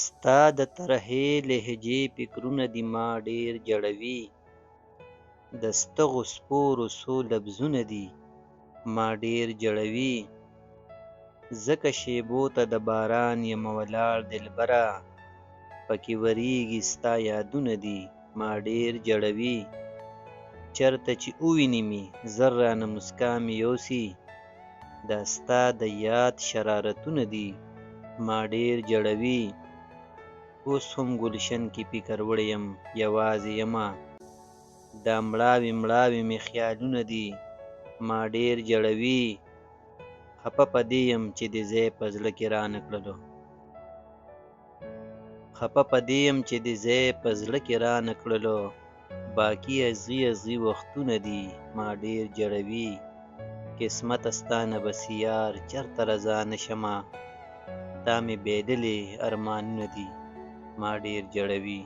ستا د ترهې لهجې فکرونه دي ما ډېر جړوي. د ستغو سپورو څو لفظونه دي ما ډېر جړوي. ځکه شېبو ته د باران یمه ولاړ دلبره، پکې ورېږي ستا یادونه دي ما ډېر جړوي. چرته چې ووینې مې زر رانه مسکا مې یوسي، دا ستا د یاد شرارتونه دي ما ډېر جړوي. اوس هم ګلشن کې فکر وړی یم یوازې یمه، دا مړاوي مړاوي مې خیالونه دي ما ډېر جړوي. خفه په دې یم چې دې ځای په زړه کې رانه کړلو، خفه په دې یم چې دې ځای په زړه کې رانه کړلو. باقي ازغي ازغي وختونه دي ما ډېر جړوي. قسمته ستا نه بس یار چرته رضا نه شمه، تا مې بایللي ارمانونه دي ما ډېر جړوي.